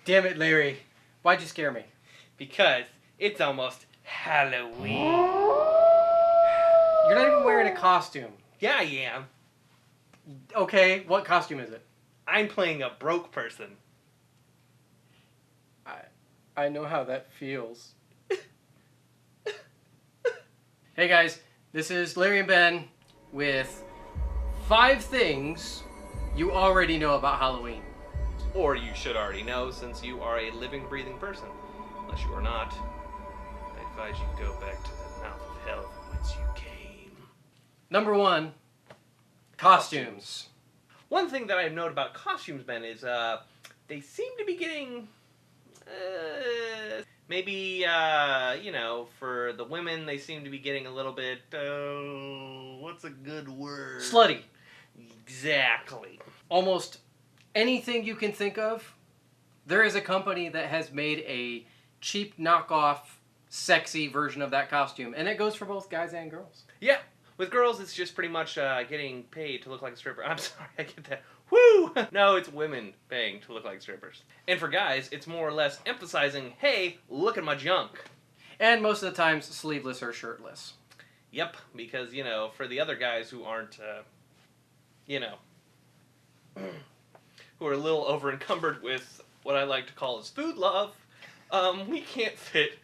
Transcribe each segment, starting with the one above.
Damn it, Larry. Why'd you scare me? Because it's almost Halloween. You're not even wearing a costume. Yeah, I am. Okay, what costume is it? I'm playing a broke person. I know how that feels. Hey guys, this is Larry and Ben with 5 things you already know about Halloween. Or you should already know, since you are a living, breathing person. Unless you are not, I advise you go back to the mouth of hell from whence you came. Number 1, costumes. One thing that I've noted about costumes, Ben, is they seem to be getting... maybe, for the women, they seem to be getting a little bit, what's a good word? Slutty. Exactly. Almost anything you can think of, there is a company that has made a cheap knockoff, sexy version of that costume. And it goes for both guys and girls. Yeah. With girls, it's just pretty much getting paid to look like a stripper. I'm sorry, I get that. Woo! No, it's women paying to look like strippers. And for guys, it's more or less emphasizing, hey, look at my junk. And most of the times, sleeveless or shirtless. Yep, because, for the other guys who aren't, who are a little over-encumbered with what I like to call as food love, we can't fit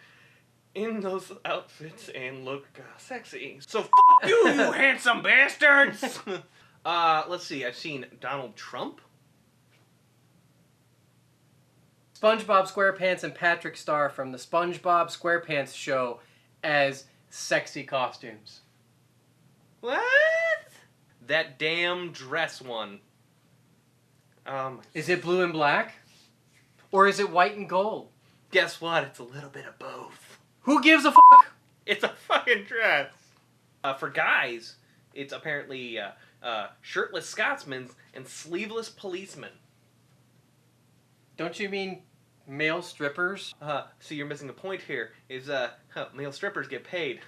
in those outfits and look sexy. So f*** you, you handsome bastards! Let's see, I've seen Donald Trump. SpongeBob SquarePants and Patrick Star from the SpongeBob SquarePants show as sexy costumes. What? That damn dress one. Is it blue and black? Or is it white and gold? Guess what? It's a little bit of both. Who gives a fuck? It's a fucking dress. For guys, it's apparently shirtless Scotsmen and sleeveless policemen. Don't you mean male strippers? So you're missing a point here. Is male strippers get paid.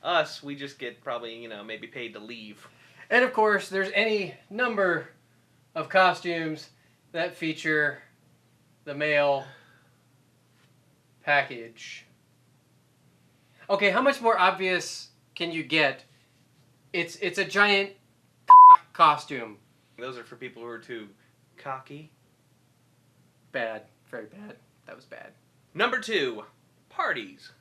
Us, we just get probably, maybe paid to leave. And of course, there's any number of costumes that feature the male package. Okay, how much more obvious can you get? It's a giant costume. Those are for people who are too cocky. Bad. Very bad. That was bad. Number 2, parties.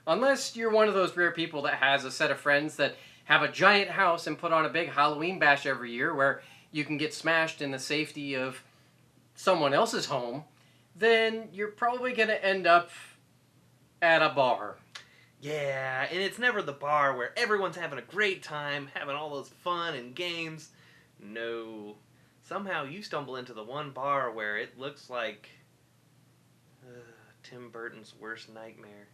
Unless you're one of those rare people that has a set of friends that have a giant house and put on a big Halloween bash every year where you can get smashed in the safety of someone else's home, then you're probably going to end up at a bar. Yeah, and it's never the bar where everyone's having a great time, having all those fun and games. No. Somehow you stumble into the one bar where it looks like Tim Burton's worst nightmare.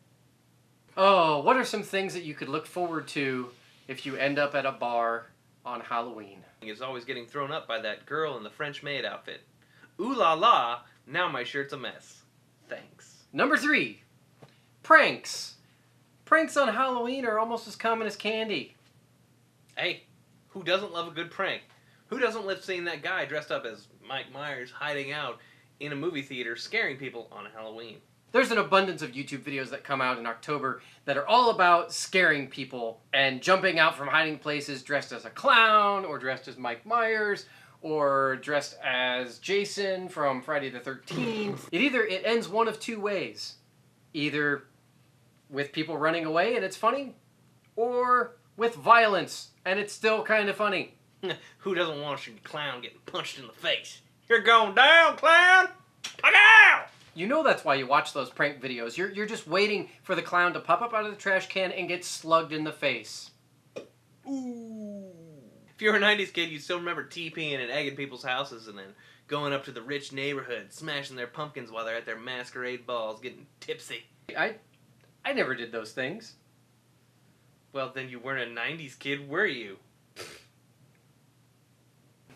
Oh, what are some things that you could look forward to if you end up at a bar on Halloween? It's always getting thrown up by that girl in the French maid outfit. Ooh la la, now my shirt's a mess. Thanks. Number 3, pranks. Pranks on Halloween are almost as common as candy. Hey, who doesn't love a good prank? Who doesn't love seeing that guy dressed up as Mike Myers hiding out in a movie theater scaring people on Halloween? There's an abundance of YouTube videos that come out in October that are all about scaring people and jumping out from hiding places dressed as a clown or dressed as Mike Myers or dressed as Jason from Friday the 13th. It ends one of 2 ways. Either with people running away and it's funny, or with violence and it's still kind of funny. Who doesn't want to see a clown getting punched in the face? You're going down, clown! Pow! You know that's why you watch those prank videos. You're just waiting for the clown to pop up out of the trash can and get slugged in the face. Ooh. If you're a 90s kid, you still remember TPing and egging people's houses and then going up to the rich neighborhood, smashing their pumpkins while they're at their masquerade balls, getting tipsy. I never did those things. Well, then you weren't a 90s kid, were you?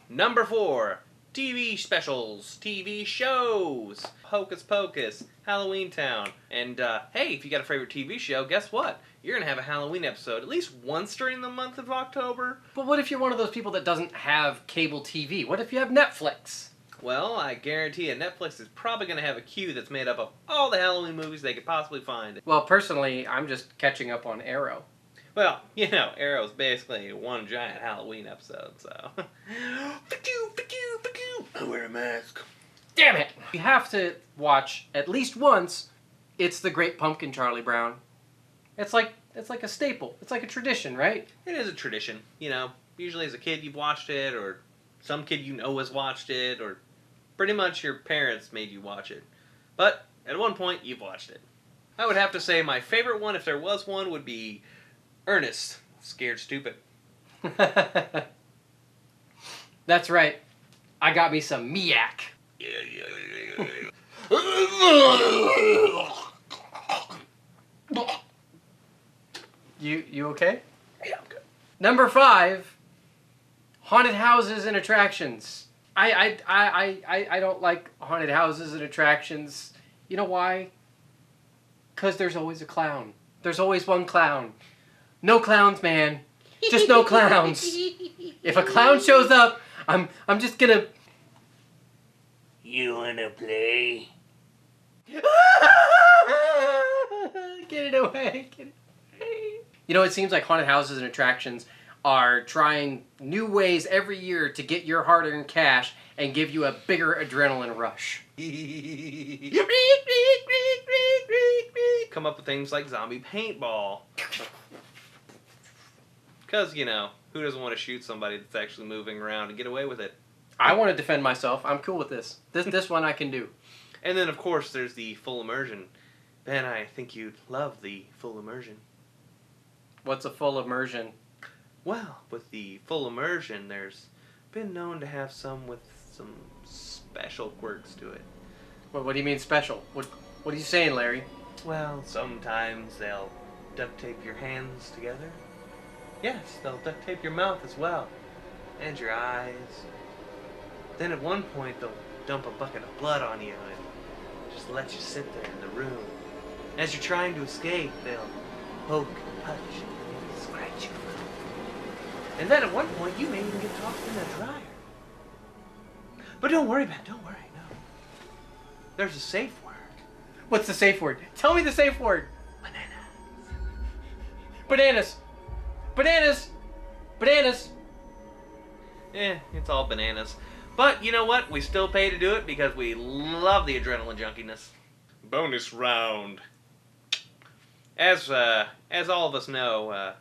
Number 4, TV specials, TV shows, Hocus Pocus, Halloween Town, and hey, if you got a favorite TV show, guess what? You're gonna have a Halloween episode at least once during the month of October. But what if you're one of those people that doesn't have cable TV? What if you have Netflix? Well, I guarantee you Netflix is probably going to have a queue that's made up of all the Halloween movies they could possibly find. Well, personally, I'm just catching up on Arrow. Well, you know, Arrow's basically one giant Halloween episode, so... I wear a mask. Damn it! You have to watch at least once It's the Great Pumpkin, Charlie Brown. It's like a staple. It's like a tradition, right? It is a tradition. You know, usually as a kid you've watched it, or some kid you know has watched it, or pretty much your parents made you watch it. But at one point you've watched it. I would have to say my favorite one, if there was one, would be Ernest, Scared Stupid. That's right. I got me some Miak. You okay? Yeah, I'm good. Number 5, haunted houses and attractions. I don't like haunted houses and attractions. You know why? Because there's always a clown. There's always one clown. No clowns, man. Just no clowns. If a clown shows up, I'm just gonna... You wanna play? Get it away. Get it away. You know, it seems like haunted houses and attractions are trying new ways every year to get your hard-earned cash and give you a bigger adrenaline rush. Come up with things like zombie paintball. Because, you know, who doesn't want to shoot somebody that's actually moving around and get away with it? I want to defend myself. I'm cool with this. This one I can do. And then, of course, there's the full immersion. Ben, I think you'd love the full immersion. What's a full immersion? Well, with the full immersion, there's been known to have some with some special quirks to it. What do you mean special? What are you saying, Larry? Well, sometimes they'll duct tape your hands together. Yes, they'll duct tape your mouth as well. And your eyes. Then at one point, they'll dump a bucket of blood on you and just let you sit there in the room. As you're trying to escape, they'll poke and touch and maybe scratch you. And then at one point, you may even get tossed in a dryer. But don't worry, Ben, don't worry, no. There's a safe word. What's the safe word? Tell me the safe word. Bananas. Bananas. Bananas. Bananas. It's all bananas. But you know what? We still pay to do it because we love the adrenaline junkiness. Bonus round. As all of us know,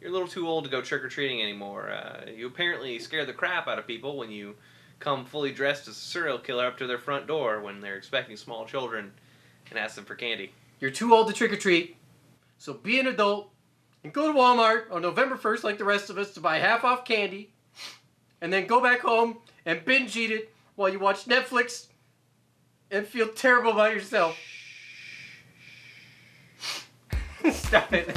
you're a little too old to go trick-or-treating anymore. You apparently scare the crap out of people when you come fully dressed as a serial killer up to their front door when they're expecting small children and ask them for candy. You're too old to trick-or-treat, so be an adult and go to Walmart on November 1st like the rest of us to buy half-off candy and then go back home and binge eat it while you watch Netflix and feel terrible about yourself. Stop it.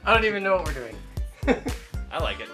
I don't even know what we're doing. I like it.